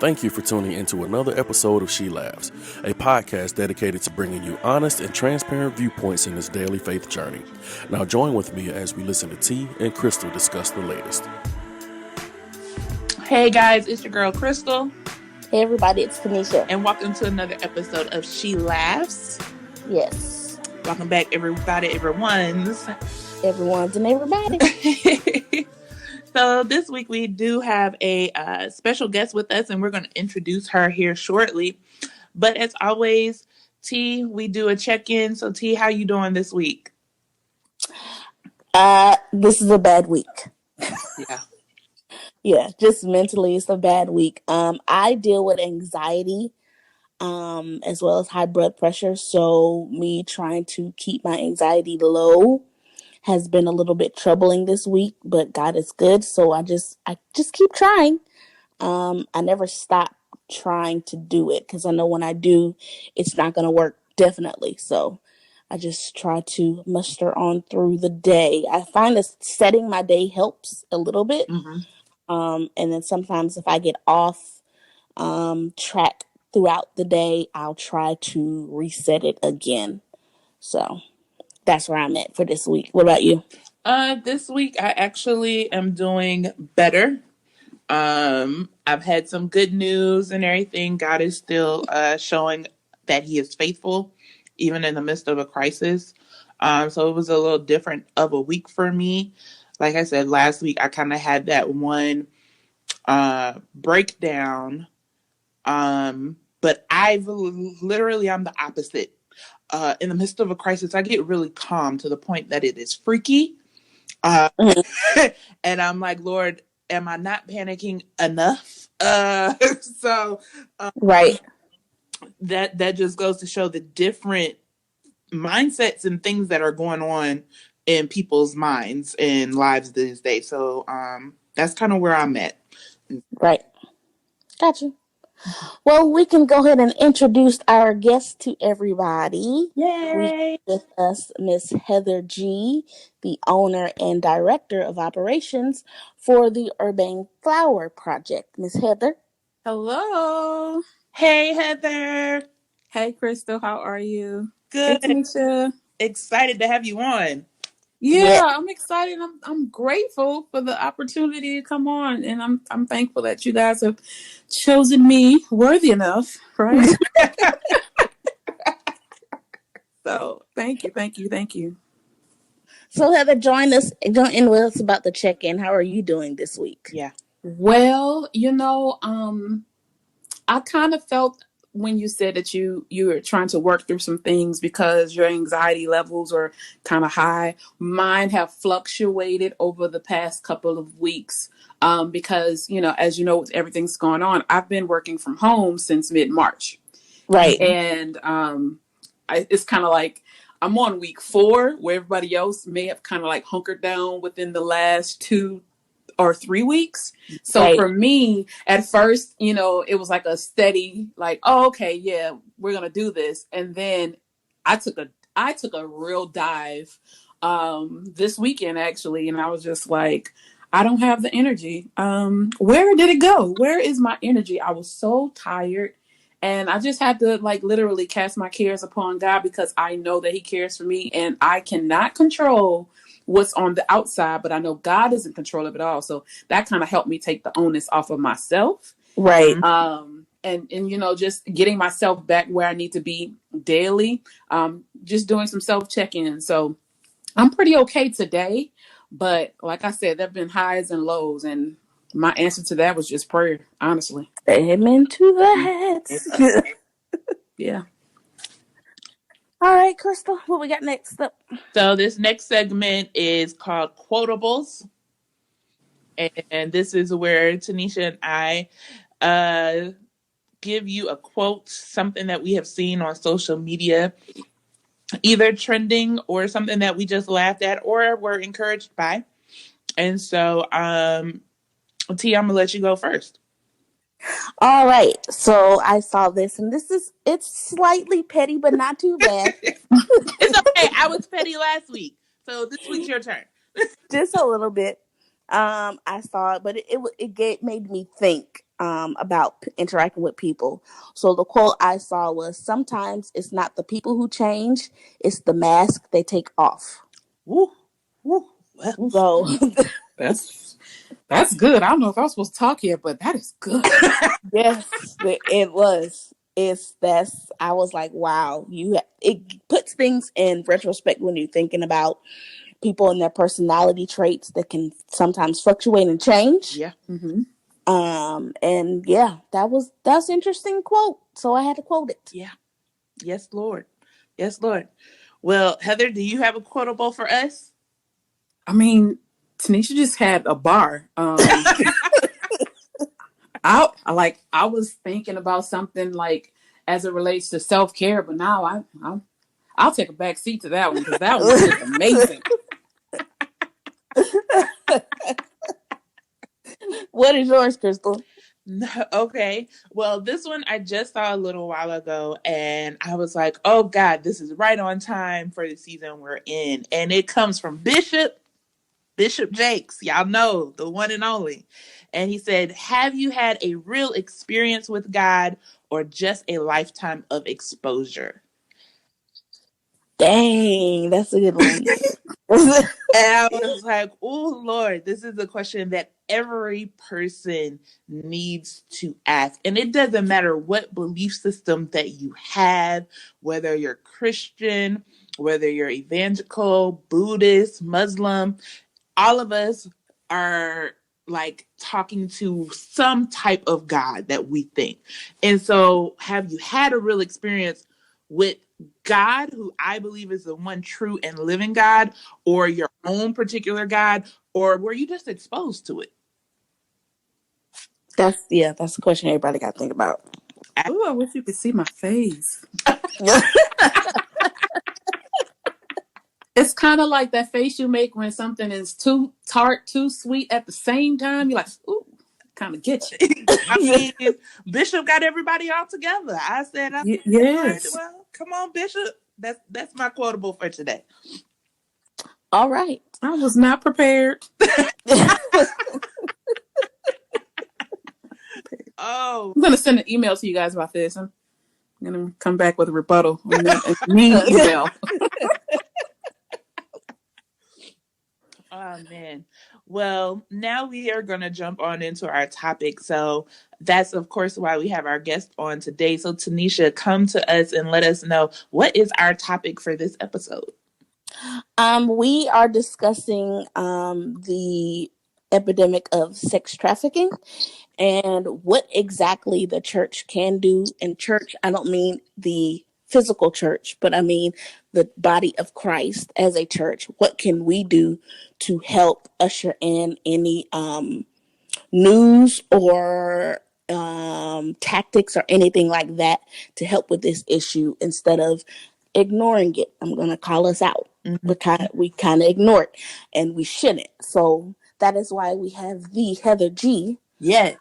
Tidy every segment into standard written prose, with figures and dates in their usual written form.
Thank you for tuning into another episode of She Laughs, a podcast dedicated to bringing you honest and transparent viewpoints in this daily faith journey. Now join with me as we listen to T and Crystal discuss the latest. Hey guys, it's your girl Crystal. Hey everybody, it's Tanisha. And welcome to another episode of She Laughs. Yes. Welcome back everybody, everyone's and everybody. So this week we do have a special guest with us, and we're going to introduce her here shortly. But as always, T, we do a check-in. So T, how you doing this week? This is a bad week. Yeah. Yeah, just mentally, it's a bad week. I deal with anxiety, as well as high blood pressure. So me trying to keep my anxiety low has been a little bit troubling this week, but God is good. So I just keep trying. I never stop trying to do it because I know when I do, it's not going to work definitely. So I just try to muster on through the day. I find that setting my day helps a little bit. Mm-hmm. And then sometimes if I get off track throughout the day, I'll try to reset it again. So that's where I'm at for this week. What about you? This week I actually am doing better. I've had some good news and everything. God is still showing that He is faithful, even in the midst of a crisis. So it was a little different of a week for me. Like I said, last week I kind of had that one breakdown. But I'm the opposite. In the midst of a crisis, I get really calm to the point that it is freaky. And I'm like, Lord, am I not panicking enough? Right. That just goes to show the different mindsets and things that are going on in people's minds and lives these days. So that's kind of where I'm at. Right. Gotcha. Well, we can go ahead and introduce our guest to everybody. Yay! We have with us Miss Heather G., the owner and director of operations for the Urbane Flower Project. Miss Heather. Hello. Hey, Heather. Hey, Crystal. How are you? Good. Hey, Tanisha. Excited to have you on. Yeah, I'm excited. I'm grateful for the opportunity to come on, and I'm thankful that you guys have chosen me worthy enough, right? So thank you. So Heather, join in with us about the check-in. How are you doing this week? Yeah. Well, I kind of felt when you said that you were trying to work through some things because your anxiety levels are kind of high. Mine have fluctuated over the past couple of weeks because, as you know, with everything's going on, I've been working from home since mid-March. Right. And it's kind of like I'm on week 4 where everybody else may have kind of like hunkered down within the last 2 or 3 weeks. So right. For me, at first, it was like a steady, like, oh, okay, yeah, we're going to do this. And then I took a real dive this weekend, actually. And I was just like, I don't have the energy. Where did it go? Where is my energy? I was so tired. And I just had to literally cast my cares upon God because I know that He cares for me and I cannot control what's on the outside, but I know God is in control of it all. So that kind of helped me take the onus off of myself. Right. And just getting myself back where I need to be daily, just doing some self-check-in. So I'm pretty okay today, but like I said, there've been highs and lows, and my answer to that was just prayer, honestly. Amen to that. Yeah. All right, Crystal, what we got next up? So this next segment is called Quotables. And this is where Tanisha and I give you a quote, something that we have seen on social media, either trending or something that we just laughed at or were encouraged by. And so, T, I'm going to let you go first. All right. So I saw this, and it's slightly petty, but not too bad. It's okay. I was petty last week. So this week's your turn. Just a little bit. I saw it, but it made me think. about interacting with people. So the quote I saw was, "Sometimes it's not the people who change, it's the mask they take off." Woo, woo. Well, So That's good. I don't know if I was supposed to talk here, but that is good. yes, it was. That's I was like, wow, it puts things in retrospect when you're thinking about people and their personality traits that can sometimes fluctuate and change. yeah, Mm-hmm. And yeah, that's an interesting quote. So I had to quote it. yeah. Yes, Lord. Yes, Lord. Well, Heather, do you have a quotable for us? I mean, Tanisha just had a bar. I was thinking about something like as it relates to self care, but now I'll take a back seat to that one because that one was just amazing. What is yours, Crystal? Okay. Well, this one I just saw a little while ago, and I was like, oh God, this is right on time for the season we're in. And it comes from Bishop Jakes. Y'all know, the one and only. And he said, have you had a real experience with God or just a lifetime of exposure? Dang, that's a good one. And I was like, oh Lord, this is a question that every person needs to ask. And it doesn't matter what belief system that you have, whether you're Christian, whether you're evangelical, Buddhist, Muslim, all of us are like talking to some type of God that we think. And so, have you had a real experience with God, who I believe is the one true and living God, or your own particular God, or were you just exposed to it? That's a question everybody got to think about. Ooh, I wish you could see my face. It's kind of like that face you make when something is too tart, too sweet at the same time. You're like, ooh, kind of get you. I mean, Bishop got everybody all together. I said, Lord, Yes. well, come on, Bishop. That's my quotable for today. All right. I was not prepared. Oh, I'm going to send an email to you guys about this. I'm going to come back with a rebuttal on that a mean email. oh man. Well, now we are going to jump on into our topic. So that's, of course, why we have our guest on today. So, Tanisha, come to us and let us know what is our topic for this episode. We are discussing the epidemic of sex trafficking and what exactly the church can do. And church, I don't mean the physical church, but I mean the body of Christ as a church. What can we do to help usher in any news or tactics or anything like that to help with this issue instead of ignoring it? I'm going to call us out. Mm-hmm. We kind of ignore it, and we shouldn't. So that is why we have the Heather G. Yes.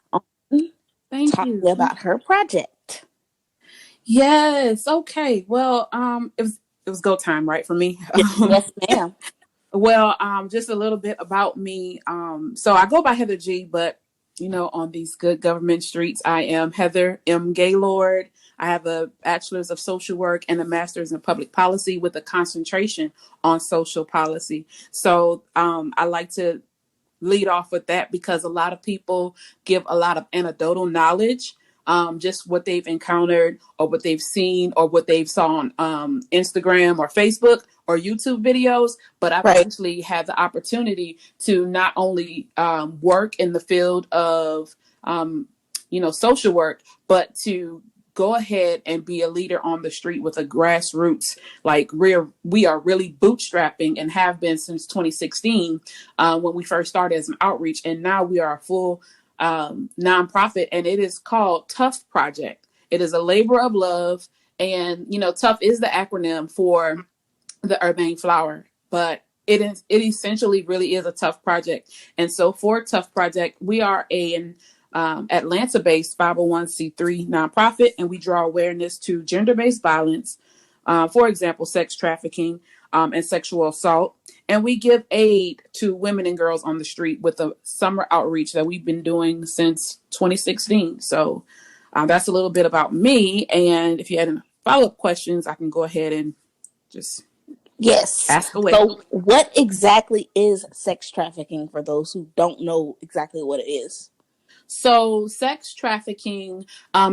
Thank Talking you. about her project. Yes. Okay. Well, it was go time, right, for me. Yes, ma'am. Well, just a little bit about me. So I go by Heather G, but on these good government streets, I am Heather M. Gaylord. I have a bachelor's of social work and a master's in public policy with a concentration on social policy. So I like to lead off with that because a lot of people give a lot of anecdotal knowledge, just what they've encountered or what they've seen or what they've saw on Instagram or Facebook or YouTube videos. But I've Right. actually had the opportunity to not only work in the field of, social work, but to go ahead and be a leader on the street with a grassroots. Like we are really bootstrapping and have been since 2016 when we first started as an outreach, and now we are a full nonprofit, and it is called Tough Project. It is a labor of love, and Tough is the acronym for the Urbane Flower, but it essentially really is a tough project. And so for Tough Project, we are an Atlanta-based 501c3 nonprofit, and we draw awareness to gender-based violence, for example, sex trafficking and sexual assault. And we give aid to women and girls on the street with a summer outreach that we've been doing since 2016. So that's a little bit about me. And if you had any follow-up questions, I can go ahead and just Yes. ask away. So, what exactly is sex trafficking for those who don't know exactly what it is? So, sex trafficking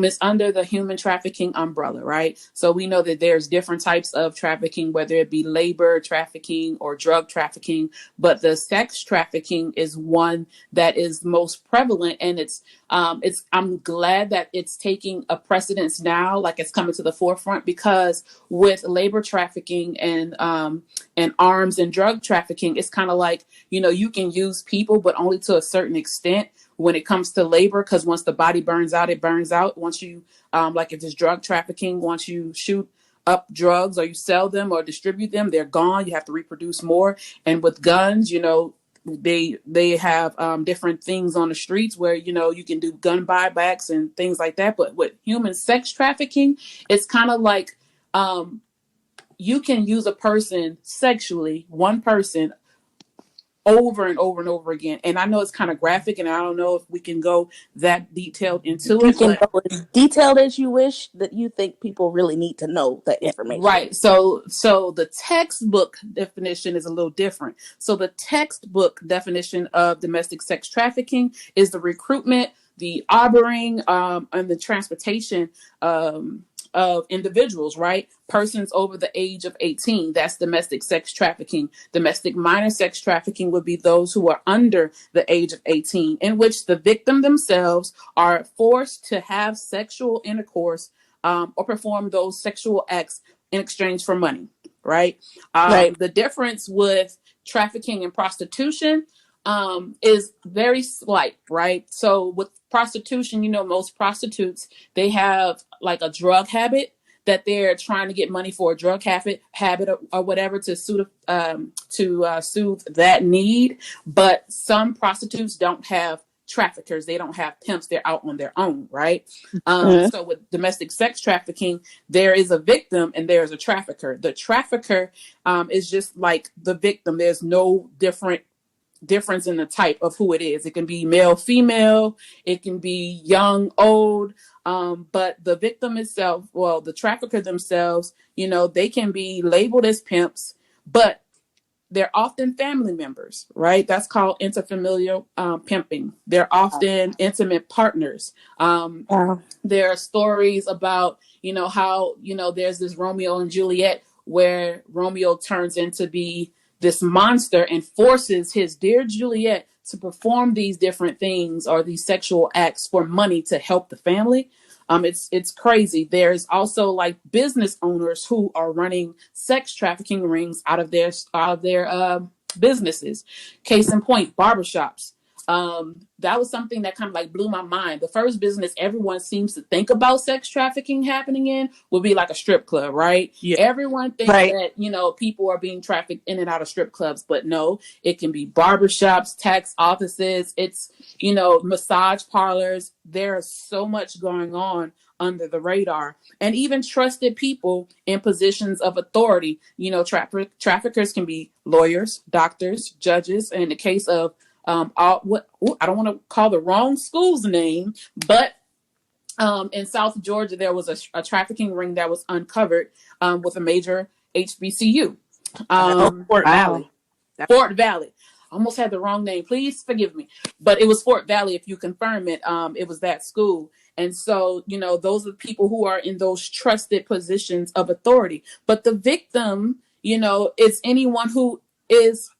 is under the human trafficking umbrella, right? So, we know that there's different types of trafficking, whether it be labor trafficking or drug trafficking. But the sex trafficking is one that is most prevalent, and I'm glad that it's taking a precedence now, like it's coming to the forefront, because with labor trafficking and arms and drug trafficking, it's kind of like, you can use people, but only to a certain extent when it comes to labor, because once the body burns out, it burns out. Once you, like if it's drug trafficking, once you shoot up drugs or you sell them or distribute them, they're gone. You have to reproduce more. And with guns, they have different things on the streets where, you can do gun buybacks and things like that. But with human sex trafficking, it's kind of like you can use a person sexually, one person, over and over and over again. And I know it's kind of graphic, and I don't know if we can go that detailed into You it. can go as detailed as you wish, that you think people really need to know that information. Right. So the textbook definition is a little different. So the textbook definition of domestic sex trafficking is the recruitment, the harboring, and the transportation of individuals, right? Persons over the age of 18. That's domestic sex trafficking. Domestic minor sex trafficking would be those who are under the age of 18, in which the victim themselves are forced to have sexual intercourse or perform those sexual acts in exchange for money, right? Right. The difference with trafficking and prostitution is very slight, right? So with prostitution, most prostitutes, they have like a drug habit that they're trying to get money for, a drug habit or whatever to soothe that need. But some prostitutes don't have traffickers. They don't have pimps. They're out on their own, right? So with domestic sex trafficking, there is a victim and there's a trafficker. The trafficker is just like the victim. There's no difference in the type of who it is. It can be male, female, it can be young, old, but the victim itself, well, the trafficker themselves, they can be labeled as pimps, but they're often family members, right? That's called interfamilial pimping. They're often intimate partners. There are stories about, how, there's this Romeo and Juliet where Romeo turns into be this monster and forces his dear Juliet to perform these different things or these sexual acts for money to help the family. It's crazy. There's also like business owners who are running sex trafficking rings out of their businesses. Case in point, barbershops. That was something that kind of like blew my mind. The first business everyone seems to think about sex trafficking happening in would be like a strip club, right? Yeah. Everyone thinks that, people are being trafficked in and out of strip clubs, but no, it can be barbershops, tax offices, it's, massage parlors. There's so much going on under the radar, and even trusted people in positions of authority. Traffickers can be lawyers, doctors, judges. And in the case of I don't want to call the wrong school's name, but in South Georgia, there was a trafficking ring that was uncovered with a major HBCU. Fort Valley. Fort Valley. Almost had the wrong name. Please forgive me. But it was Fort Valley. If you confirm it, it was that school. And so, those are the people who are in those trusted positions of authority. But the victim, is anyone who is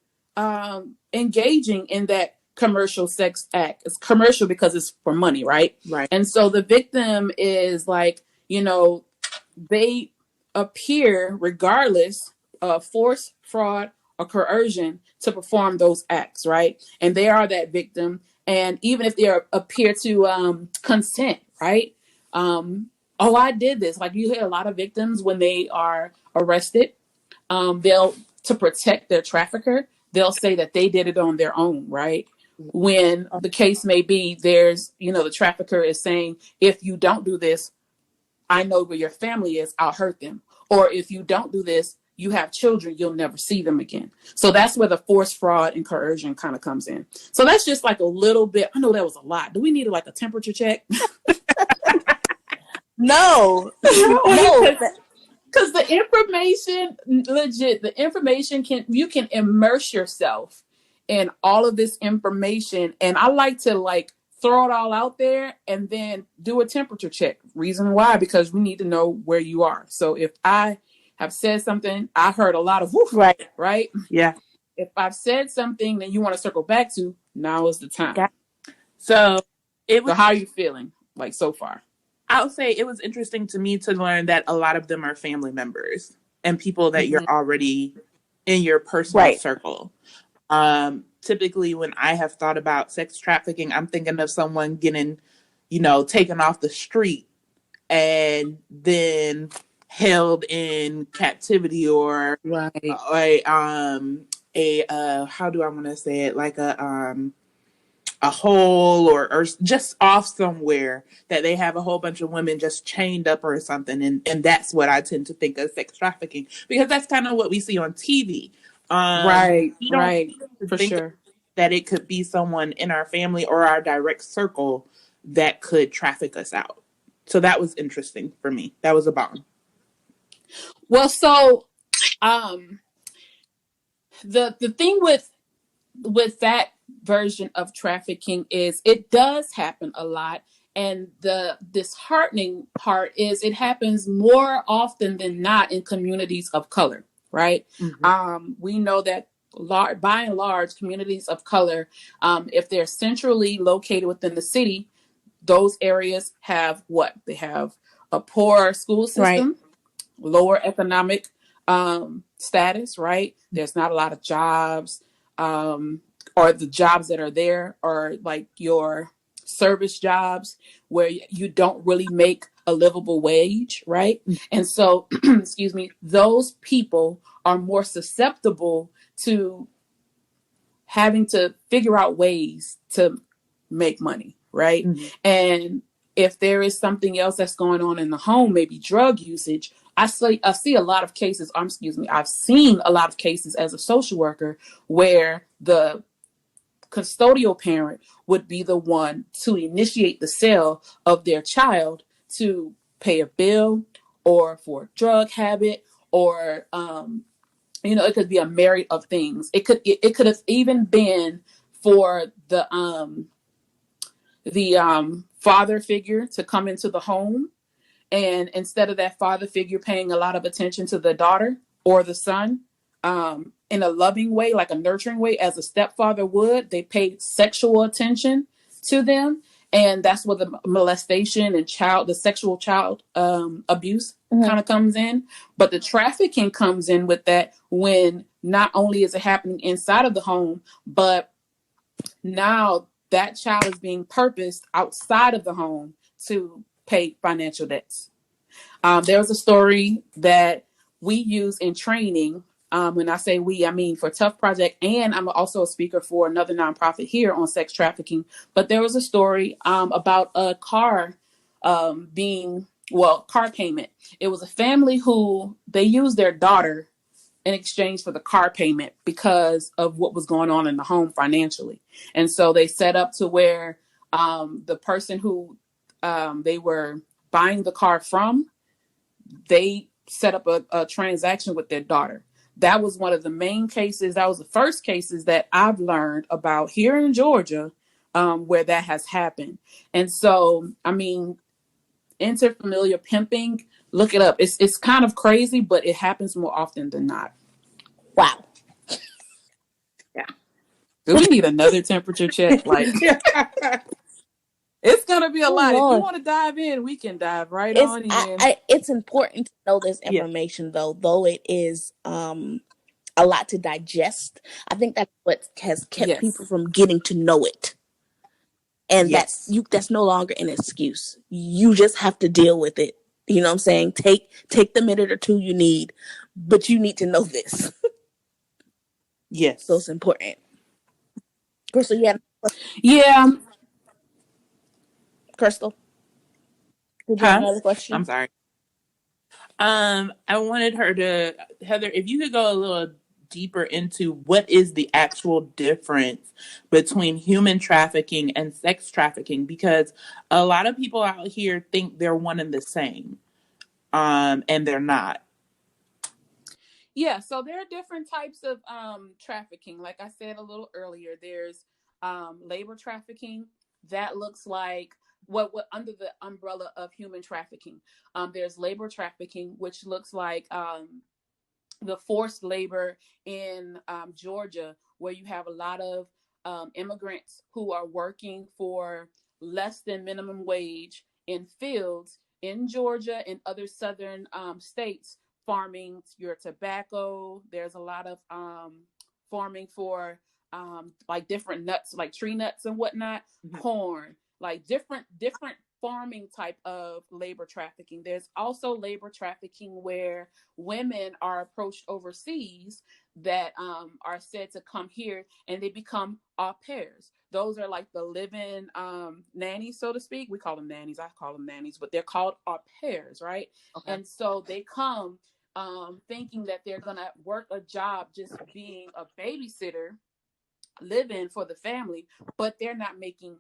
engaging in that commercial sex act. It's commercial because it's for money, right? Right. And so the victim is like, they appear regardless of force, fraud, or coercion to perform those acts, right? And they are that victim. And even if they appear to consent, right? I did this. Like you hear a lot of victims when they are arrested, to protect their trafficker, they'll say that they did it on their own, right? When the case may be, there's, the trafficker is saying, if you don't do this, I know where your family is, I'll hurt them. Or if you don't do this, you have children, you'll never see them again. So that's where the forced fraud and coercion kind of comes in. So that's just like a little bit. I know that was a lot. Do we need like a temperature check? No, no. Because the information, legit, the information you can immerse yourself in all of this information. And I like to like throw it all out there and then do a temperature check. Reason why? Because we need to know where you are. So if I have said something, I heard a lot of woof, right? Yeah. If I've said something that you want to circle back to, now is the time. So how are you feeling like so far? I'll say it was interesting to me to learn that a lot of them are family members and people that you're already in your personal circle. Typically when I have thought about sex trafficking, I'm thinking of someone getting, taken off the street and then held in captivity or how do I want to say it? Like a hole or just off somewhere that they have a whole bunch of women just chained up or something. And that's what I tend to think of sex trafficking, because that's kind of what we see on TV. You don't For think sure that it could be someone in our family or our direct circle that could traffic us out. So that was interesting for me. That was a bomb. Well, so the thing with that version of trafficking is it does happen a lot, and the disheartening part is it happens more often than not in communities of color, right? We know that by and large communities of color, if they're centrally located within the city, those areas have what they have: a poor school system, lower economic status, right? There's not a lot of jobs, or the jobs that are there are like your service jobs where you don't really make a livable wage, right? And so, excuse me, those people are more susceptible to having to figure out ways to make money, right? And if there is something else that's going on in the home, maybe drug usage, I see a lot of cases, I've seen a lot of cases as a social worker where the custodial parent would be the one to initiate the sale of their child to pay a bill or for a drug habit or, it could be a myriad of things. It could have even been for the father figure to come into the home, and instead of that father figure paying a lot of attention to the daughter or the son in a loving way, like a nurturing way, as a stepfather would, they pay sexual attention to them. And that's where the molestation and the sexual child abuse kind of comes in. But the trafficking comes in with that when not only is it happening inside of the home, but now that child is being purposed outside of the home to pay financial debts. There was a story that we use in training. When I say we, I mean for Tough Project, and I'm also a speaker for another nonprofit here on sex trafficking. But there was a story about a car car payment. It was a family who they used their daughter in exchange for the car payment because of what was going on in the home financially. And so they set up to where the person who they were buying the car from, they set up a transaction with their daughter. That was one of the main cases. That was the first cases that I've learned about here in Georgia where that has happened. And so, I mean, interfamiliar pimping, look it up. It's kind of crazy, but it happens more often than not. Wow. Yeah. Do we need another temperature check? Like, it's going to be a lot. Lord. If you want to dive in, we can dive on in. It's important to know this information, though it is a lot to digest. I think that's what has kept people from getting to know it. And that's no longer an excuse. You just have to deal with it. You know what I'm saying? Take the minute or two you need, but you need to know this. Yes. So it's important. Crystal, yeah. Crystal, did you have another question? I'm sorry. I wanted her to, Heather, if you could go a little deeper into what is the actual difference between human trafficking and sex trafficking, because a lot of people out here think they're one and the same, and they're not. Yeah, so there are different types of trafficking. Like I said a little earlier, there's labor trafficking that looks like what under the umbrella of human trafficking. There's labor trafficking, which looks like the forced labor in Georgia, where you have a lot of immigrants who are working for less than minimum wage in fields in Georgia and other southern states, farming your tobacco. There's a lot of farming for like different nuts, like tree nuts and whatnot, corn, like different farming type of labor trafficking. There's also labor trafficking where women are approached overseas that are said to come here and they become au pairs. Those are like the living nannies, so to speak. We call them nannies. I call them nannies, but they're called au pairs, right? Okay. And so they come thinking that they're going to work a job just being a babysitter, living for the family, but they're not making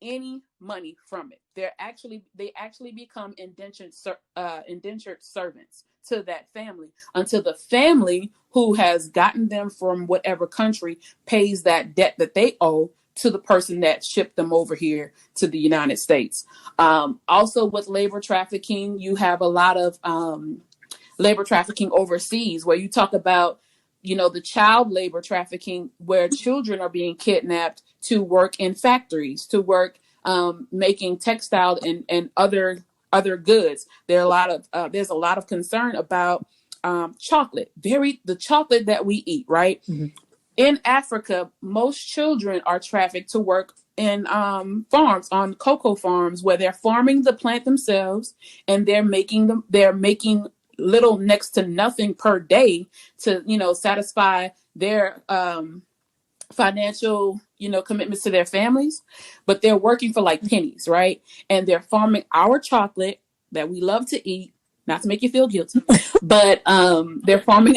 any money from it. They actually become indentured servants to that family until the family who has gotten them from whatever country pays that debt that they owe to the person that shipped them over here to the United States. Also, with labor trafficking, you have a lot of labor trafficking overseas, where you talk about, the child labor trafficking, where children are being kidnapped to work in factories, to work making textile and other goods. There's a lot of concern about chocolate, the chocolate that we eat, right? Mm-hmm. In Africa, most children are trafficked to work in farms, on cocoa farms, where they're farming the plant themselves, and they're making little next to nothing per day to satisfy their financial commitments to their families, but they're working for like pennies, right? And they're farming our chocolate that we love to eat, not to make you feel guilty, but they're farming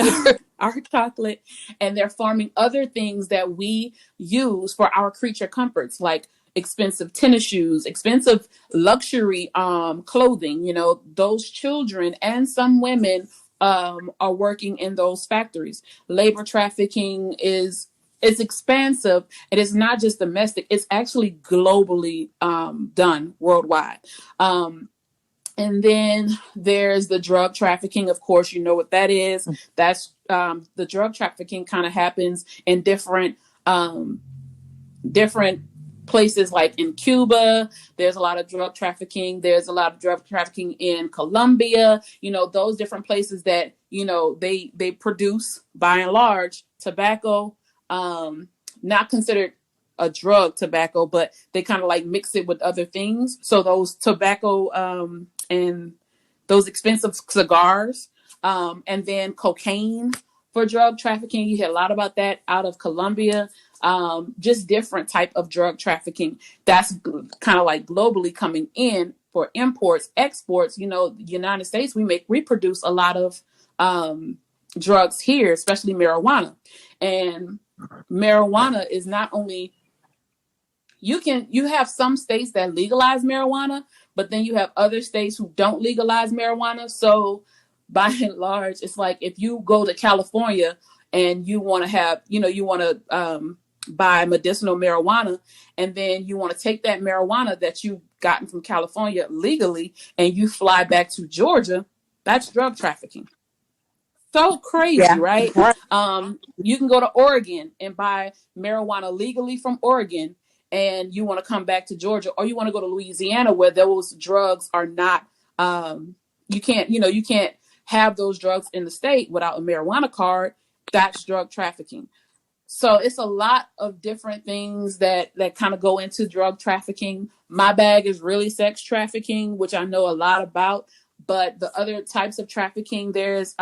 our chocolate, and they're farming other things that we use for our creature comforts, like expensive tennis shoes, expensive luxury clothing. Those children and some women are working in those factories. Labor trafficking is expansive. It is not just domestic. It's actually globally done worldwide. And then there's the drug trafficking. Of course, you know what that is. That's the drug trafficking kind of happens in different places, like in Cuba. There's a lot of drug trafficking. There's a lot of drug trafficking in Colombia. Those different places that they produce, by and large, tobacco. Not considered a drug, tobacco, but they kind of like mix it with other things. So those tobacco and those expensive cigars, and then cocaine for drug trafficking. You hear a lot about that out of Colombia. Just different type of drug trafficking that's kind of like globally coming in for imports, exports. The United States, we produce a lot of drugs here, especially marijuana. And marijuana is not only, you have some states that legalize marijuana, but then you have other states who don't legalize marijuana. So by and large, it's like if you go to California and you want to have, you want to buy medicinal marijuana, and then you want to take that marijuana that you've gotten from California legally and you fly back to Georgia, that's drug trafficking. So crazy, yeah. Right? You can go to Oregon and buy marijuana legally from Oregon, and you want to come back to Georgia, or you want to go to Louisiana, where those drugs are not, you can't have those drugs in the state without a marijuana card. That's drug trafficking. So it's a lot of different things that kind of go into drug trafficking. My bag is really sex trafficking, which I know a lot about. But the other types of trafficking, there's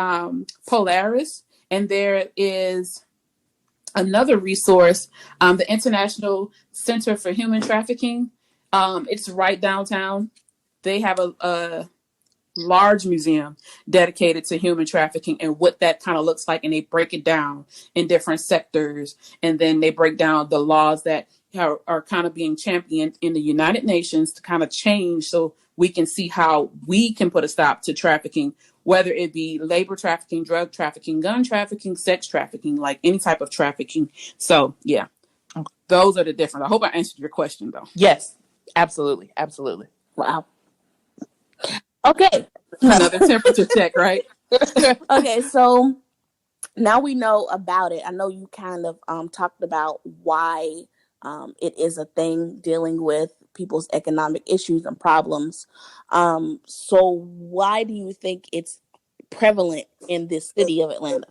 Polaris, and there is another resource, the International Center for Human Trafficking. It's right downtown. They have large museum dedicated to human trafficking and what that kind of looks like. And they break it down in different sectors. And then they break down the laws that are kind of being championed in the United Nations to kind of change so we can see how we can put a stop to trafficking, whether it be labor trafficking, drug trafficking, gun trafficking, sex trafficking, like any type of trafficking. So, yeah, those are the different. I hope I answered your question, though. Yes, absolutely. Absolutely. Wow. Okay. Another temperature check, right? Okay, so now we know about it. I know you kind of talked about why it is a thing dealing with people's economic issues and problems. So why do you think it's prevalent in this city of Atlanta?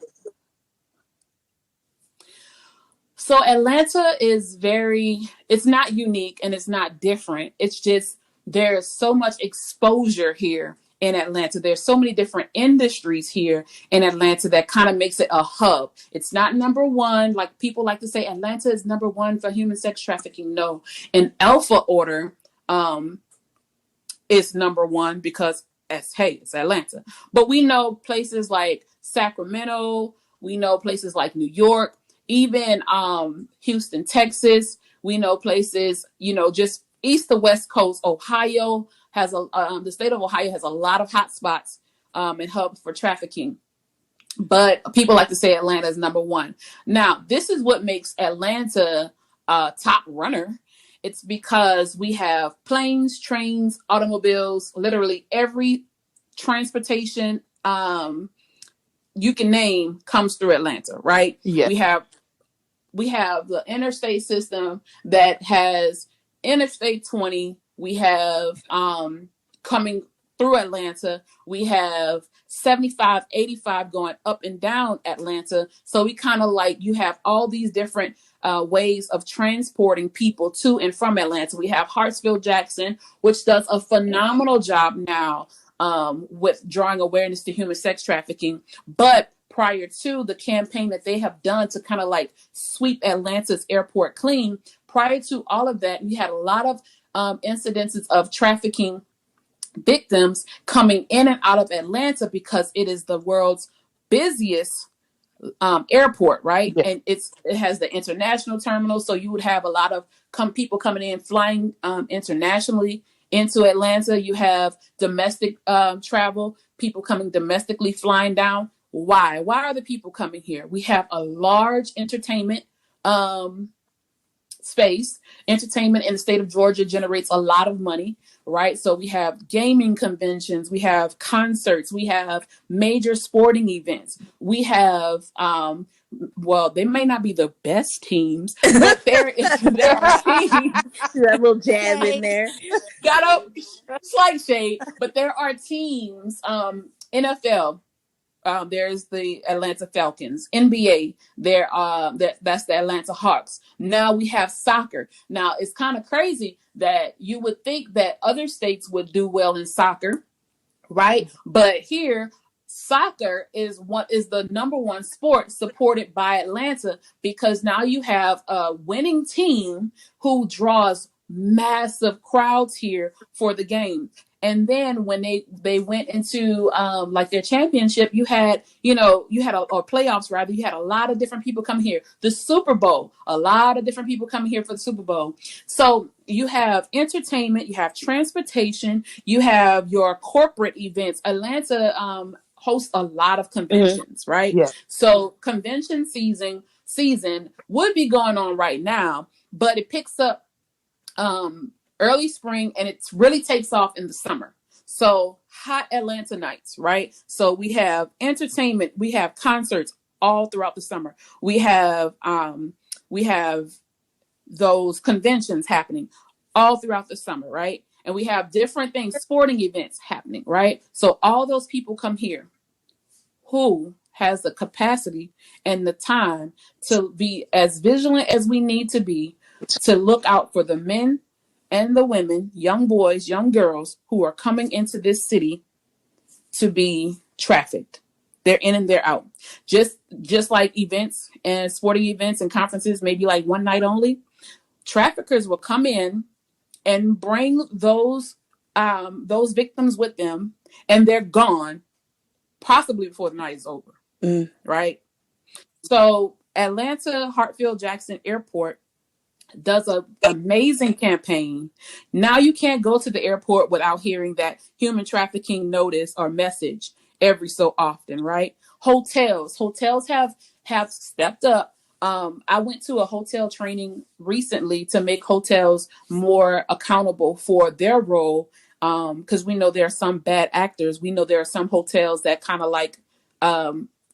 So Atlanta is it's not unique and it's not different. It's just there's so much exposure here in Atlanta. There's so many different industries here in Atlanta that kind of makes it a hub. It's not number one, like people like to say Atlanta is number one for human sex trafficking. No, in alpha order, is number one because it's Atlanta. But we know places like Sacramento, we know places like New York, even Houston, Texas. We know places, just east to west coast. Ohio has the state of Ohio has a lot of hot spots and hubs for trafficking. But people like to say Atlanta is number one. Now, this is what makes Atlanta top runner. It's because we have planes, trains, automobiles, literally every transportation you can name comes through Atlanta, right? Yeah. We have the interstate system that has Interstate 20. We have coming through Atlanta. We have 75, 85 going up and down Atlanta. So we kind of you have all these different ways of transporting people to and from Atlanta. We have Hartsfield Jackson, which does a phenomenal job now with drawing awareness to human sex trafficking. But prior to the campaign that they have done to kind of sweep Atlanta's airport clean, prior to all of that, we had a lot of incidences of trafficking victims coming in and out of Atlanta because it is the world's busiest airport, right? Yeah. And it has the international terminal, so you would have a lot of people coming in flying internationally into Atlanta. You have domestic travel, people coming domestically flying down. Why are the people coming here? We have a large entertainment space. Entertainment in the state of Georgia generates a lot of money, right? So we have gaming conventions, we have concerts, we have major sporting events, we have they may not be the best teams, but there are teams. That little jazz in there. Got a slight shade, but there are teams. NFL. There's the Atlanta Falcons. NBA, that's the Atlanta Hawks. Now we have soccer. Now it's kind of crazy that you would think that other states would do well in soccer, right? But here, soccer is the number one sport supported by Atlanta because now you have a winning team who draws massive crowds here for the game. And then when they went into their championship, you had or playoffs rather, you had a lot of different people coming here. The Super Bowl, a lot of different people coming here for the Super Bowl. So you have entertainment, you have transportation, you have your corporate events. Atlanta hosts a lot of conventions, right? Yeah. So convention season would be going on right now, but it picks up early spring, and it really takes off in the summer. So hot Atlanta nights, right? So we have entertainment, we have concerts all throughout the summer. We have those conventions happening all throughout the summer, right? And we have different things, sporting events happening, right? So all those people come here. Who has the capacity and the time to be as vigilant as we need to be to look out for the men and the women, young boys, young girls who are coming into this city to be trafficked? They're in and they're out. Just like events and sporting events and conferences, maybe like one night only, traffickers will come in and bring those those victims with them, and they're gone, possibly before the night is over. Right? So Atlanta Hartsfield Jackson Airport does an amazing campaign. Now you can't go to the airport without hearing that human trafficking notice or message every so often, right? Hotels have stepped up. I went to a hotel training recently to make hotels more accountable for their role, because we know there are some bad actors. We know there are some hotels that kind of like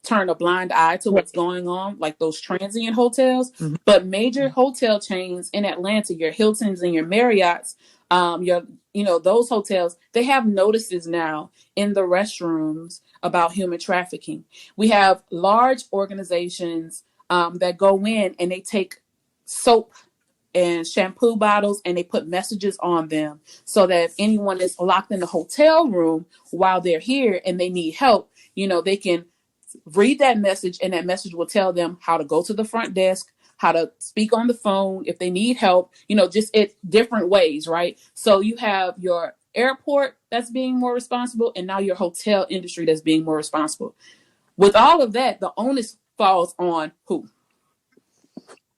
turn a blind eye to what's going on, like those transient hotels. Mm-hmm. But major hotel chains in Atlanta, your Hiltons and your Marriotts, those hotels, they have notices now in the restrooms about human trafficking. We have large organizations that go in and they take soap and shampoo bottles and they put messages on them so that if anyone is locked in the hotel room while they're here and they need help, they can read that message, and that message will tell them how to go to the front desk, how to speak on the phone if they need help, just it different ways, right? So you have your airport that's being more responsible, and now your hotel industry that's being more responsible. With all of that, the onus falls on who?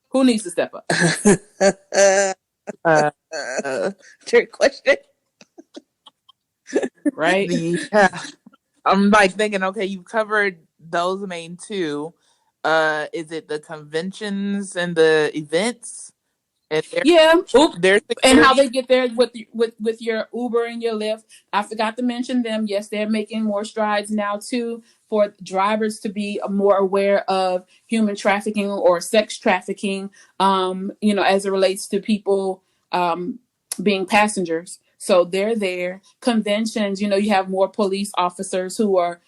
Who needs to step up? Trick question. Right? Yeah. I'm like thinking, okay, you've covered those main two. Is it the conventions and the events? And and how they get there with your Uber and your Lyft. I forgot to mention them. Yes, they're making more strides now too for drivers to be more aware of human trafficking or sex trafficking. As it relates to people being passengers. So they're there. Conventions, you have more police officers who are,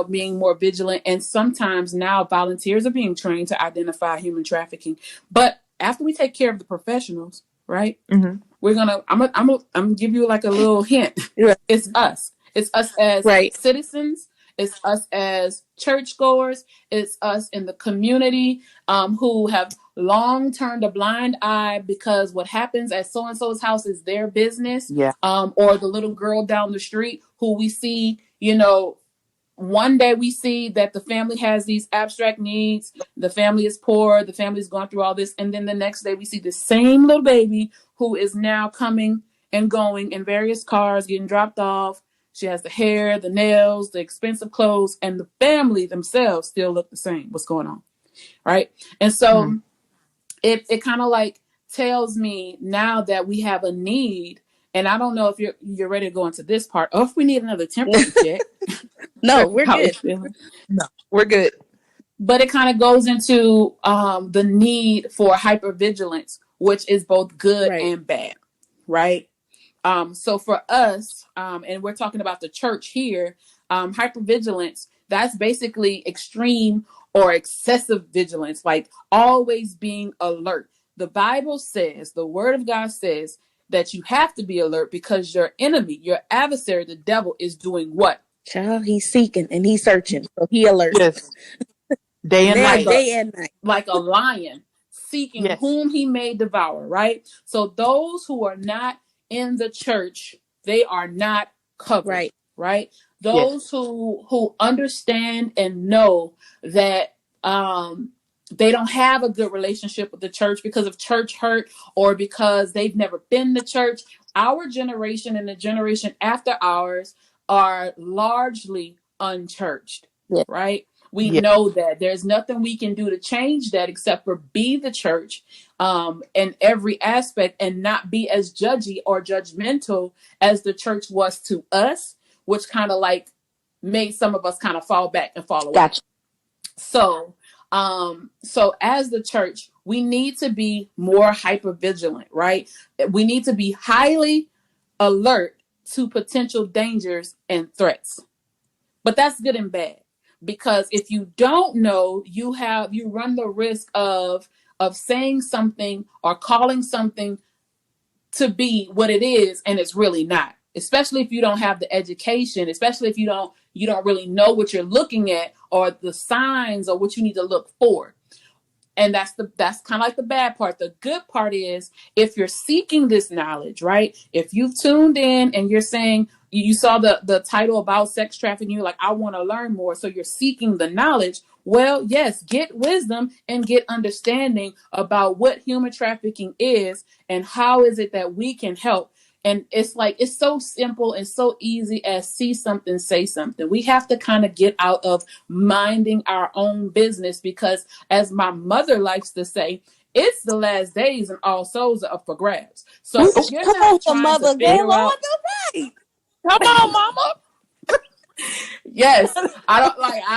being more vigilant. And sometimes now volunteers are being trained to identify human trafficking. But after we take care of the professionals, right? Mm-hmm. I'm gonna give you like a little hint. Right. It's us. It's us as citizens. It's us as churchgoers. It's us in the community who have long turned a blind eye because what happens at so-and-so's house is their business. Yeah. Or the little girl down the street who we see, one day we see that the family has these abstract needs. The family is poor. The family's gone through all this. And then the next day we see the same little baby who is now coming and going in various cars, getting dropped off. She has the hair, the nails, the expensive clothes, and the family themselves still look the same. What's going on? Right. And so it kind of like tells me now that we have a need. And I don't know if you're ready to go into this part or if we need another temperature check. No, we're good. No, we're good. But it kind of goes into the need for hypervigilance, which is both good and bad, right? So for us, and we're talking about the church here, hypervigilance, that's basically extreme or excessive vigilance, like always being alert. The Bible says, the Word of God says that you have to be alert because your enemy, your adversary, the devil, is doing what? Child, he's seeking and he's searching. So he alert. Yes. Day and night. Like a lion seeking whom he may devour, right? So those who are not in the church, they are not covered, right? Those who understand and know that they don't have a good relationship with the church because of church hurt or because they've never been to church. Our generation and the generation after ours are largely unchurched, right? We know that there's nothing we can do to change that except for be the church in every aspect and not be as judgy or judgmental as the church was to us, which kind of like made some of us kind of fall back and fall away. Gotcha. So as the church, we need to be more hyper vigilant, right? We need to be highly alert to potential dangers and threats. But that's good and bad, because if you don't know, you run the risk of saying something or calling something to be what it is and it's really not. Especially if you don't have the education, especially if you don't really know what you're looking at or the signs or what you need to look for. And that's kind of like the bad part. The good part is if you're seeking this knowledge, right? If you've tuned in and you're saying you saw the title about sex trafficking, you're like, I want to learn more. So you're seeking the knowledge. Well, yes, get wisdom and get understanding about what human trafficking is and how is it that we can help. And it's like, it's so simple and so easy as see something, say something. We have to kind of get out of minding our own business because, as my mother likes to say, it's the last days and all souls are up for grabs. So if you're Come on, not trying to mother, figure girl, out, right. Come on, mama. yes, I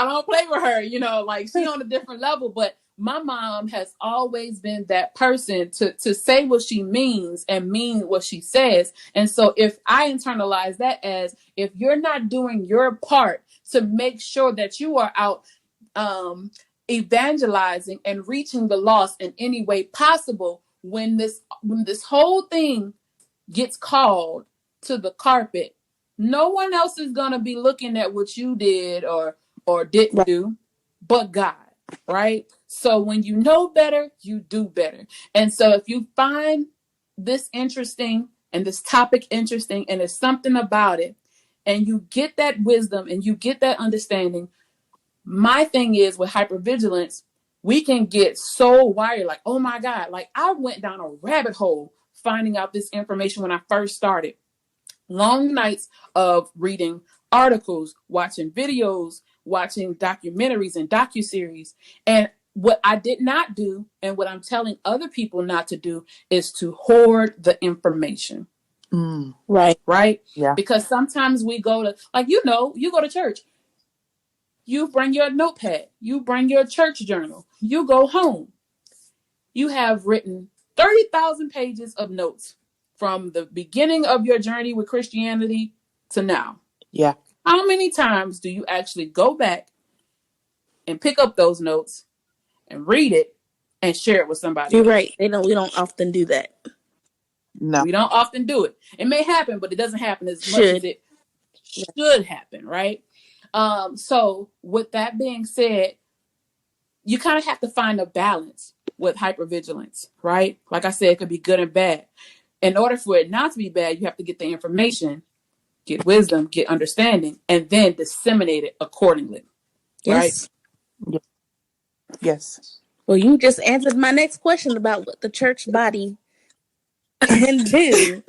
don't play with her, like she on a different level, but my mom has always been that person to say what she means and mean what she says. And so if I internalize that as if you're not doing your part to make sure that you are out evangelizing and reaching the lost in any way possible, when this whole thing gets called to the carpet, no one else is going to be looking at what you did or didn't Right. do but God, right? So when you know better, you do better. And so if you find this interesting and this topic interesting and there's something about it and you get that wisdom and you get that understanding, my thing is with hypervigilance, we can get so wired, like, oh my God, like I went down a rabbit hole finding out this information when I first started. Long nights of reading articles, watching videos, watching documentaries and docuseries. And what I did not do, and what I'm telling other people not to do, is to hoard the information. Right. Right? Yeah. Because sometimes we go to, like, you go to church. You bring your notepad. You bring your church journal. You go home. You have written 30,000 pages of notes from the beginning of your journey with Christianity to now. Yeah. How many times do you actually go back and pick up those notes and read it and share it with somebody You're else? right. We don't often do that. No. We don't often do it. It may happen, but it doesn't happen as much as it should happen, right? So with that being said, you kind of have to find a balance with hypervigilance, right? Like I said, it could be good and bad. In order for it not to be bad, you have to get the information, get wisdom, get understanding, and then disseminate it accordingly, Yes. right? Yes. Well, you just answered my next question about what the church body can do.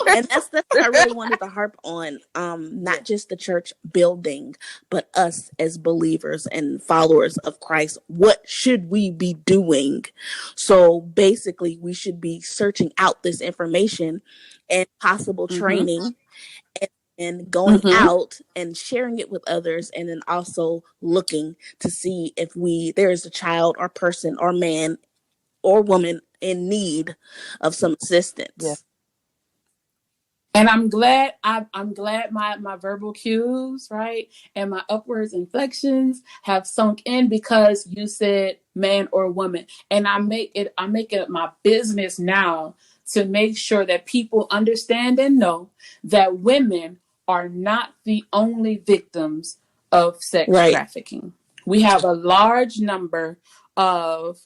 And that's what I really wanted to harp on. Not just the church building, but us as believers and followers of Christ. What should we be doing? So basically, we should be searching out this information and possible training and going out and sharing it with others, and then also looking to see if there's a child or person or man or woman in need of some assistance. Yeah. And I'm glad my verbal cues, right, and my upwards inflections have sunk in because you said man or woman. And I make it my business now to make sure that people understand and know that women are not the only victims of sex trafficking. We have a large number of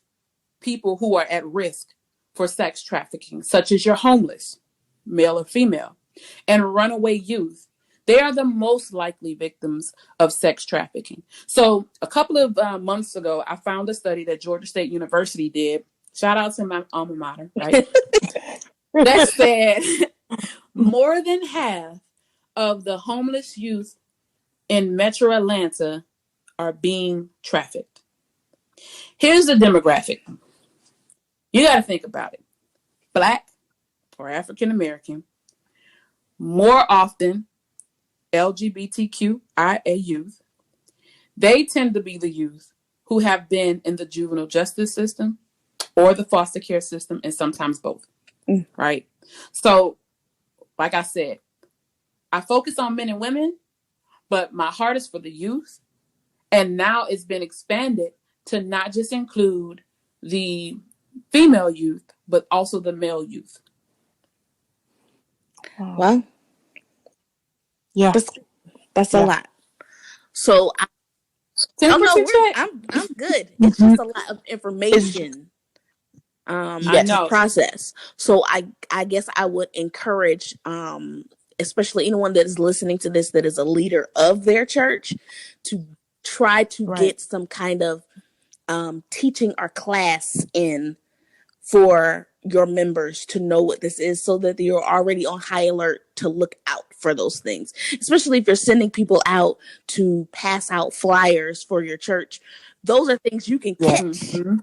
people who are at risk for sex trafficking, such as your homeless, male or female, and runaway youth. They are the most likely victims of sex trafficking. So a couple of months ago, I found a study that Georgia State University did. Shout out to my alma mater, right? That said more than half of the homeless youth in Metro Atlanta are being trafficked. Here's the demographic. You got to think about it. Black or African American, more often LGBTQIA youth, they tend to be the youth who have been in the juvenile justice system or the foster care system, and sometimes both, right? So, like I said, I focus on men and women, but my heart is for the youth. And now it's been expanded to not just include the female youth, but also the male youth. Well, yeah, that's a lot. So Oh no, 10% check. I'm good. It's just a lot of Is information I to yes, know. process. So I guess I would encourage especially anyone that is listening to this that is a leader of their church to try to right. get some kind of teaching or class in for your members to know what this is so that you're already on high alert to look out for those things. Especially if you're sending people out to pass out flyers for your church. Those are things you can Yeah. catch, Hmm.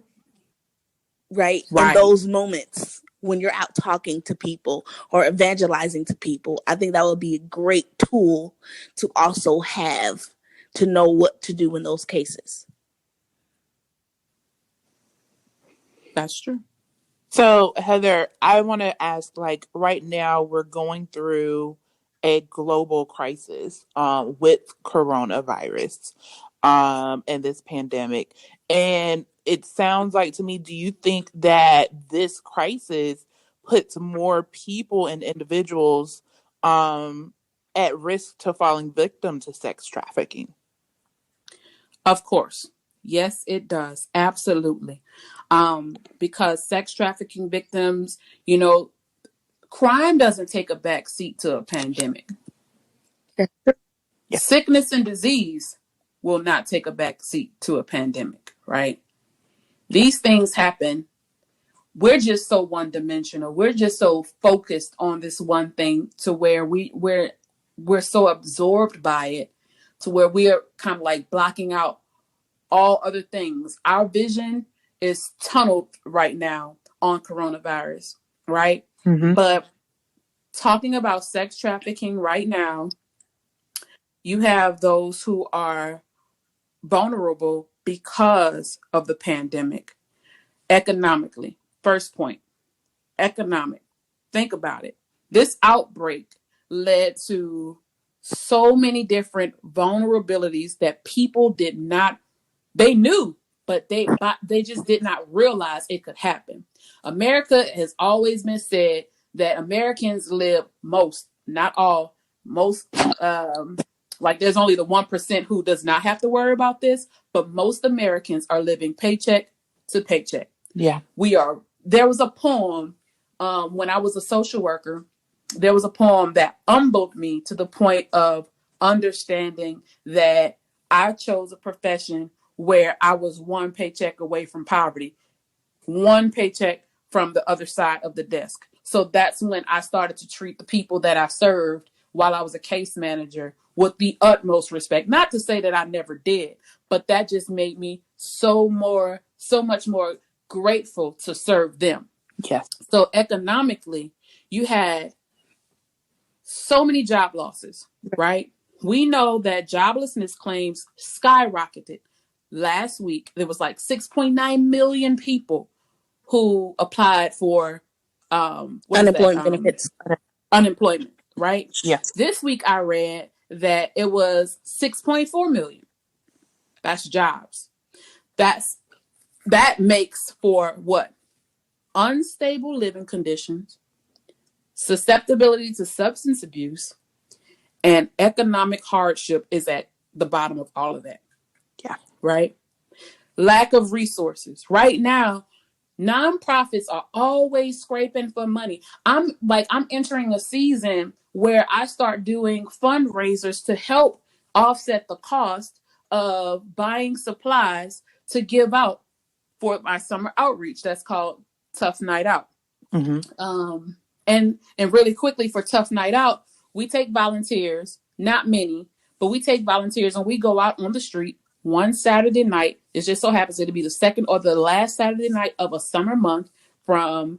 right? In Right. those moments when you're out talking to people or evangelizing to people. I think that would be a great tool to also have to know what to do in those cases. That's true. So, Heather, I want to ask, like, right now we're going through a global crisis with coronavirus and this pandemic. And it sounds like to me, do you think that this crisis puts more people and individuals um, at risk to falling victim to sex trafficking? Of course. Yes, it does. Absolutely. Because sex trafficking victims, you know, crime doesn't take a back seat to a pandemic. Yeah. Sickness and disease will not take a back seat to a pandemic, right? These things happen. We're just so one dimensional. We're just so focused on this one thing to where we're so absorbed by it to where we are kind of like blocking out all other things. Our vision is tunneled right now on coronavirus, right? Mm-hmm. But talking about sex trafficking right now, you have those who are vulnerable because of the pandemic economically. First point, economic. Think about it. This outbreak led to so many different vulnerabilities that people did not they knew, but they just did not realize it could happen. America has always been said that Americans live most, not all, most like there's only the 1% who does not have to worry about this, but most Americans are living paycheck to paycheck. Yeah. There was a poem when I was a social worker, there was a poem that humbled me to the point of understanding that I chose a profession where I was one paycheck away from poverty, one paycheck from the other side of the desk. So that's when I started to treat the people that I served while I was a case manager with the utmost respect. Not to say that I never did, but that just made me so much more grateful to serve them. Yes. So economically, you had so many job losses, right? We know that joblessness claims skyrocketed. Last week, there was like 6.9 million people who applied for what is that? Unemployment benefits. Unemployment, right? Yes. This week I read that it was 6.4 million. That's jobs. That's that makes for what? Unstable living conditions, susceptibility to substance abuse, and economic hardship is at the bottom of all of that. Yeah. Right? Lack of resources. Right now, nonprofits are always scraping for money. I'm entering a season where I start doing fundraisers to help offset the cost of buying supplies to give out for my summer outreach. That's called Tough Night Out. Mm-hmm. And really quickly for Tough Night Out, we take volunteers, not many, but we take volunteers and we go out on the street one Saturday night. It just so happens to be the second or the last Saturday night of a summer month from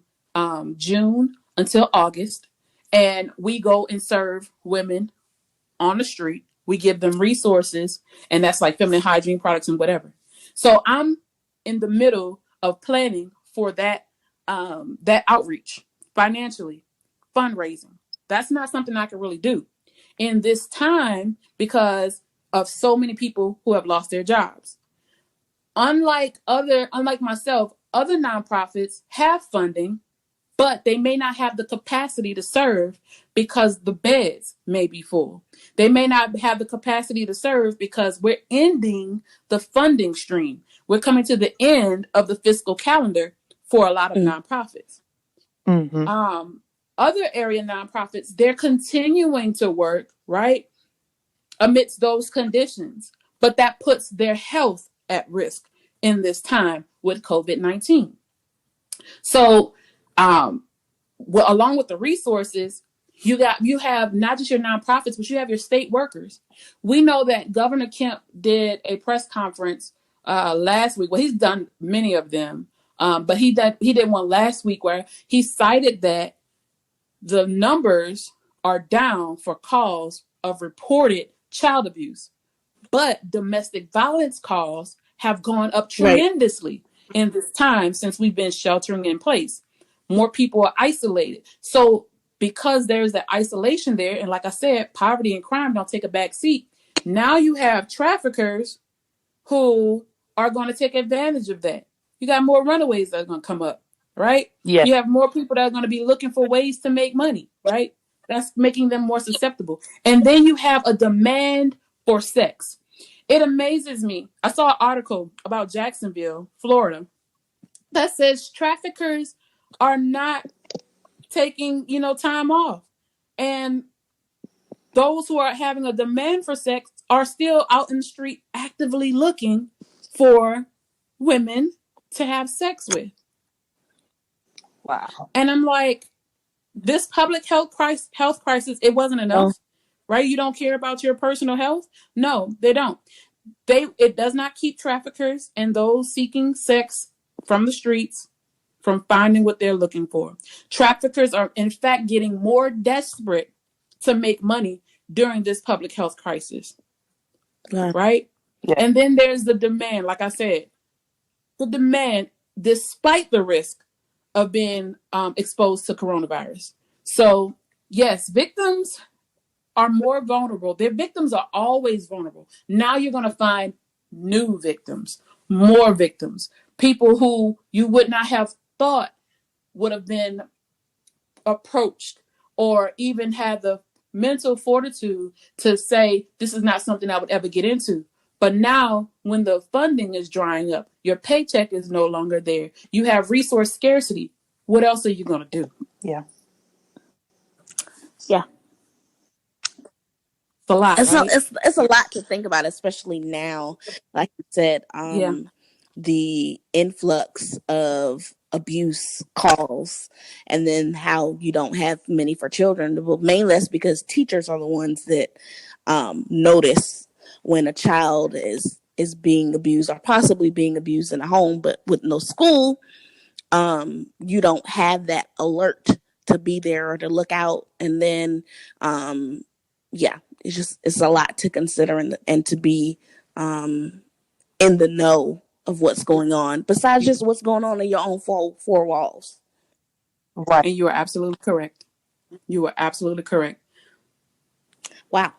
June until August. And we go and serve women on the street. We give them resources, and that's like feminine hygiene products and whatever. So I'm in the middle of planning for that outreach financially, fundraising. That's not something I can really do in this time because of so many people who have lost their jobs. Unlike myself, other nonprofits have funding but they may not have the capacity to serve because the beds may be full. They may not have the capacity to serve because we're ending the funding stream. We're coming to the end of the fiscal calendar for a lot of nonprofits. Mm-hmm. Other area nonprofits, they're continuing to work, right, amidst those conditions, but that puts their health at risk in this time with COVID-19. So, well, along with the resources, you have not just your nonprofits, but you have your state workers. We know that Governor Kemp did a press conference last week. Well, he's done many of them, but he did one last week where he cited that the numbers are down for calls of reported child abuse, but domestic violence calls have gone up tremendously in this time since we've been sheltering in place. More people are isolated. So because there's that isolation there, and like I said, poverty and crime don't take a back seat. Now you have traffickers who are going to take advantage of that. You got more runaways that are going to come up, right? Yeah. You have more people that are going to be looking for ways to make money, right? That's making them more susceptible. And then you have a demand for sex. It amazes me. I saw an article about Jacksonville, Florida, that says traffickers are not taking, time off. And those who are having a demand for sex are still out in the street actively looking for women to have sex with. Wow. And I'm like, this public health crisis, it wasn't enough, right? You don't care about your personal health? No, they don't. It does not keep traffickers and those seeking sex from the streets from finding what they're looking for. Traffickers are, in fact, getting more desperate to make money during this public health crisis, right? Yeah. And then there's the demand, like I said, the demand, despite the risk of being exposed to coronavirus. So, yes, victims are more vulnerable. Their victims are always vulnerable. Now you're going to find new victims, more victims, people who you would not have thought would have been approached or even had the mental fortitude to say, this is not something I would ever get into. But now when the funding is drying up, your paycheck is no longer there, you have resource scarcity. What else are you going to do? Yeah. Yeah. It's a lot, right? It's a lot to think about, especially now. Like you said, the influx of abuse calls, and then how you don't have many for children. Well, mainly that's because teachers are the ones that notice when a child is being abused or possibly being abused in a home, but with no school, you don't have that alert to be there or to look out. And then, it's a lot to consider and to be in the know of what's going on, besides just what's going on in your own four walls. Right. And you are absolutely correct. You are absolutely correct. Wow.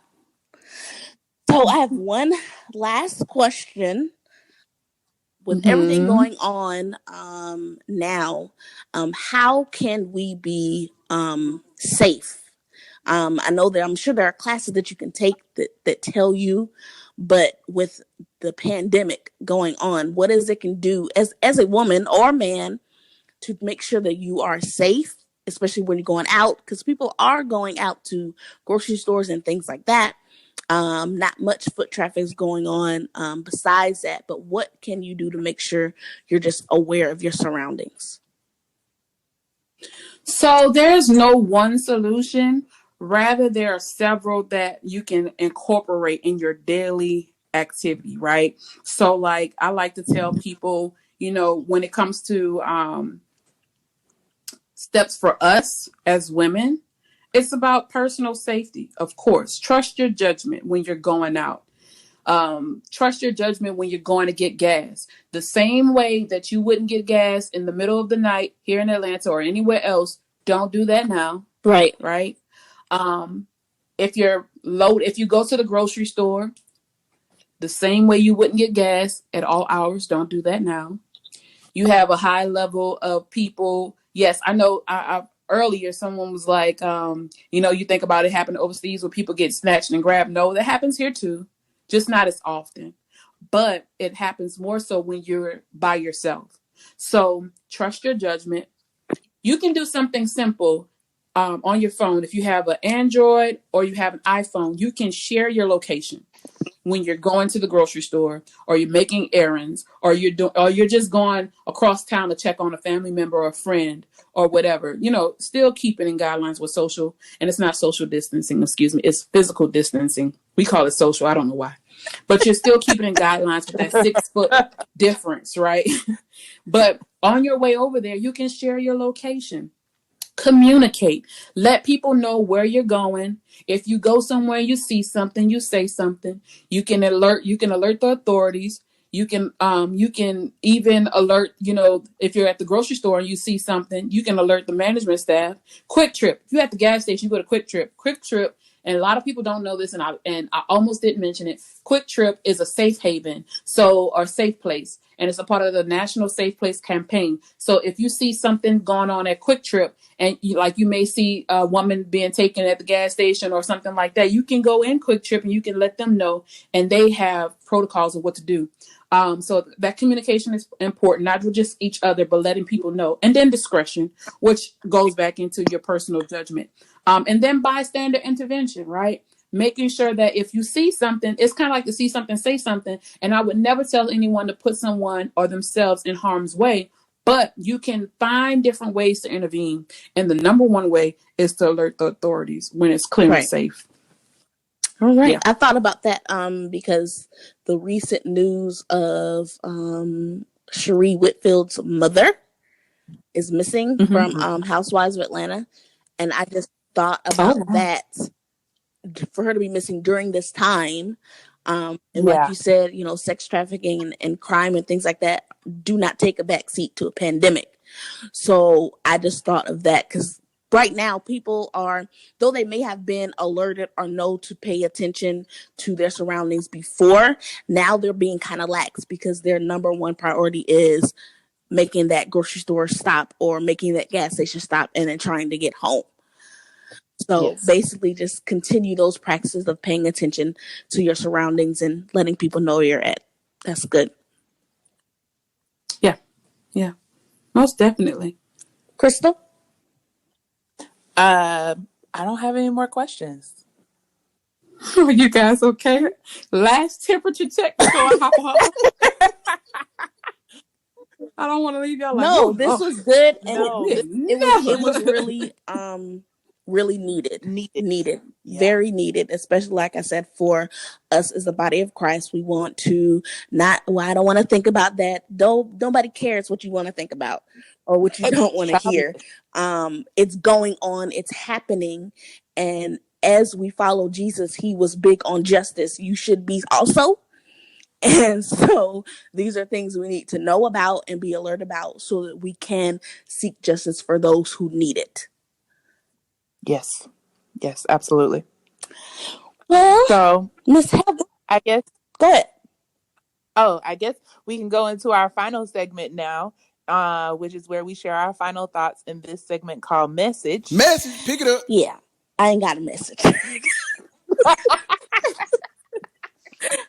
So I have one last question. With everything going on now, how can we be safe? I know that I'm sure there are classes that you can take that tell you, but with the pandemic going on, what is it can do as a woman or man to make sure that you are safe, especially when you're going out, because people are going out to grocery stores and things like that. Not much foot traffic is going on besides that, but what can you do to make sure you're just aware of your surroundings? So there's no one solution. Rather, there are several that you can incorporate in your daily activity, right? So like I like to tell people, when it comes to steps for us as women, it's about personal safety, of course. Trust your judgment when you're going out. Trust your judgment when you're going to get gas. The same way that you wouldn't get gas in the middle of the night here in Atlanta or anywhere else, don't do that now. Right. Right. If you go to the grocery store, the same way you wouldn't get gas at all hours, don't do that now. You have a high level of people yes, I know. Earlier, someone was like, you think about it happening overseas where people get snatched and grabbed. No, that happens here too, just not as often. But it happens more so when you're by yourself. So trust your judgment. You can do something simple on your phone. If you have an Android or you have an iPhone, you can share your location when you're going to the grocery store or you're making errands or you're just going across town to check on a family member or a friend or whatever. Still keeping in guidelines with social, and it's not social distancing, excuse me, it's physical distancing. We call it social, I don't know why. But you're still keeping in guidelines with that 6 foot difference, right? But on your way over there, you can share your location. Communicate. Let people know where you're going. If you go somewhere, you see something, you say something. You can alert the authorities. You can even alert, if you're at the grocery store and you see something, you can alert the management staff. Quick Trip. If you're at the gas station, you go to Quick Trip. Quick Trip, and a lot of people don't know this, and I almost didn't mention it. Quick Trip is a safe haven, or safe place, and it's a part of the National Safe Place campaign. So if you see something going on at Quick Trip, and you may see a woman being taken at the gas station or something like that, you can go in Quick Trip and you can let them know, and they have protocols of what to do. So that communication is important, not with just each other, but letting people know. And then discretion, which goes back into your personal judgment. And then bystander intervention, right? Making sure that if you see something, it's kind of like to see something, say something. And I would never tell anyone to put someone or themselves in harm's way, but you can find different ways to intervene. And the number one way is to alert the authorities when it's clear and safe. All right. Yeah. I thought about that because the recent news of Cherie Whitfield's mother is missing from Housewives of Atlanta. And I just thought about that, for her to be missing during this time. And like you said, sex trafficking and crime and things like that do not take a backseat to a pandemic. So I just thought of that because right now people are, though they may have been alerted or know to pay attention to their surroundings before, now they're being kind of lax because their number one priority is making that grocery store stop or making that gas station stop and then trying to get home. So basically just continue those practices of paying attention to your surroundings and letting people know where you're at. That's good. Yeah. Yeah. Most definitely. Crystal? I don't have any more questions. Are you guys okay? Last temperature check before I hop off. I don't want to leave y'all like, no, this was good, and it was really really needed. Very needed, especially like I said, for us as the body of Christ. We want to I don't want to think about that. Nobody cares what you want to think about or what you don't want to hear. It's going on, it's happening, and as we follow Jesus, he was big on justice. You should be also. And so these are things we need to know about and be alert about so that we can seek justice for those who need it. Yes. Yes, absolutely. Well, so Miss Heather, I guess. Go ahead. Oh, I guess we can go into our final segment now, which is where we share our final thoughts in this segment called Message. Message, pick it up. Yeah, I ain't got a message.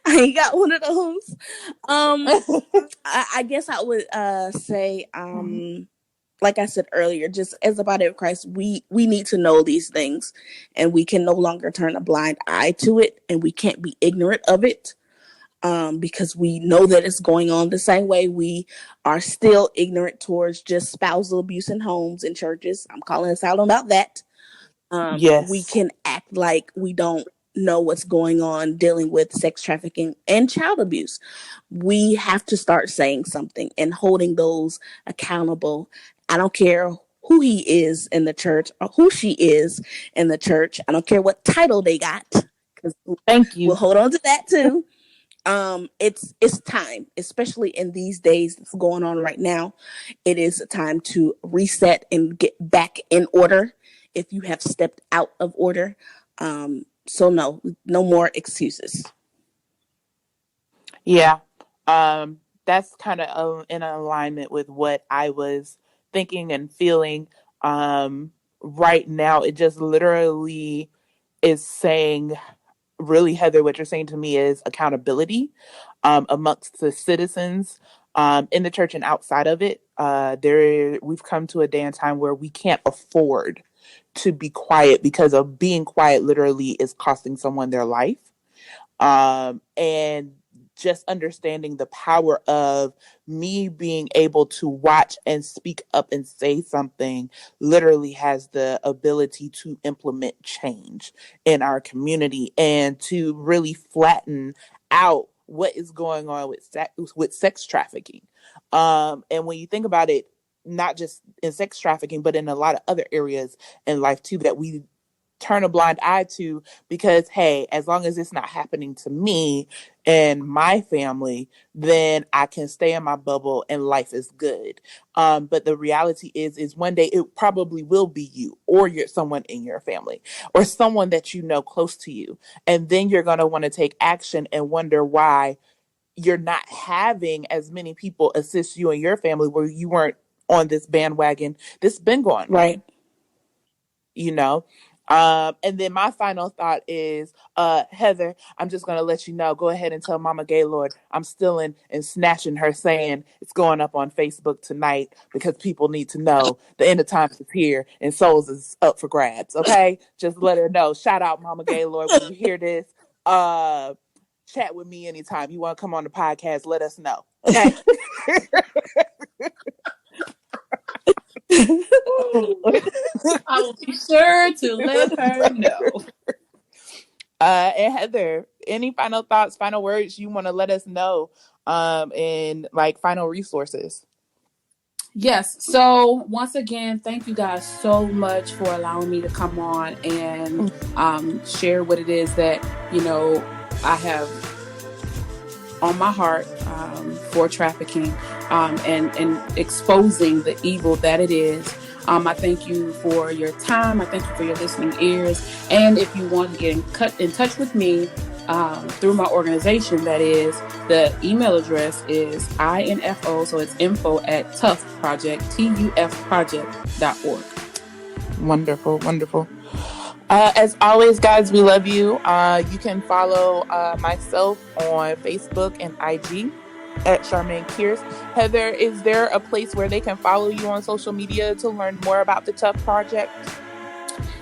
I ain't got one of those. I guess I would say, like I said earlier, just as a body of Christ, we need to know these things, and we can no longer turn a blind eye to it, and we can't be ignorant of it, because we know that it's going on. The same way we are still ignorant towards just spousal abuse in homes and churches. I'm calling us out about that. We can act like we don't know what's going on dealing with sex trafficking and child abuse. We have to start saying something and holding those accountable. I don't care who he is in the church or who she is in the church. I don't care what title they got. Thank you. We'll hold on to that too. It's time, especially in these days that's going on right now. It is a time to reset and get back in order if you have stepped out of order. So no more excuses. Yeah. That's kind of in alignment with what I was thinking and feeling right now, it just literally is saying, really, Heather, what you're saying to me is accountability amongst the citizens in the church and outside of it. We've come to a day and time where we can't afford to be quiet, because of being quiet literally is costing someone their life. And just understanding the power of me being able to watch and speak up and say something literally has the ability to implement change in our community and to really flatten out what is going on with sex trafficking. And when you think about it, not just in sex trafficking, but in a lot of other areas in life too, that we turn a blind eye to, because hey, as long as it's not happening to me and my family, then I can stay in my bubble and life is good. But the reality is one day it probably will be you or someone in your family or someone that you know close to you, and then you're going to want to take action and wonder why you're not having as many people assist you and your family, where you weren't on this bandwagon. This has been going on, Right. you know. And then my final thought is, Heather, I'm just gonna let you know, go ahead and tell Mama Gaylord I'm stealing and snatching her saying it's going up on Facebook tonight, because people need to know the end of times is here and souls is up for grabs. Okay, just let her know. Shout out Mama Gaylord when you hear this. Chat with me anytime you want to come on the podcast. Let us know. Okay. I will be sure to let her know. And Heather, any final thoughts, final words you want to let us know, and like final resources? Yes. So once again, thank you guys so much for allowing me to come on and share what it is that, I have on my heart for trafficking, and exposing the evil that it is. I thank you for your time. I thank you for your listening ears. And if you want to get in touch with me through my organization, that is, the email address is info, so it's info@tufproject.org. Wonderful, wonderful. As always, guys, we love you. You can follow myself on Facebook and IG at Charmaine Kears. Heather, is there a place where they can follow you on social media to learn more about the Tough Project?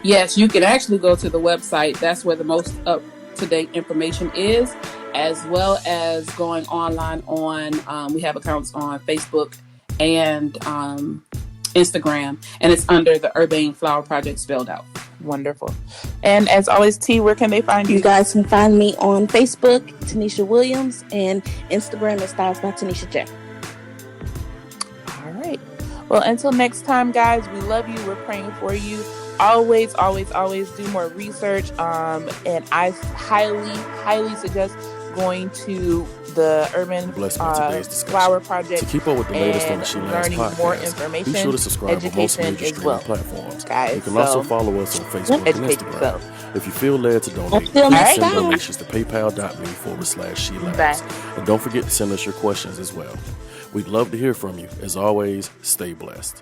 Yes, you can actually go to the website. That's where the most up-to-date information is, as well as going online on, we have accounts on Facebook and Instagram, and it's under the Urbane Flower Project spelled out. Wonderful. And as always, T, where can they find you? You guys can find me on Facebook, Tanisha Williams, and Instagram is Styles by Tanisha J. All right. Well, until next time, guys, we love you. We're praying for you. Always, always, always do more research. And I highly suggest going to the Urban Flower Project to keep up with the latest on the She Laughs learning podcast. more information. Be sure to subscribe on most major streaming platforms. Guys, you can also follow us on Facebook and Instagram. If you feel led to donate, please send donations to paypal.me/She Laughs. And don't forget to send us your questions as well. We'd love to hear from you. As always, stay blessed.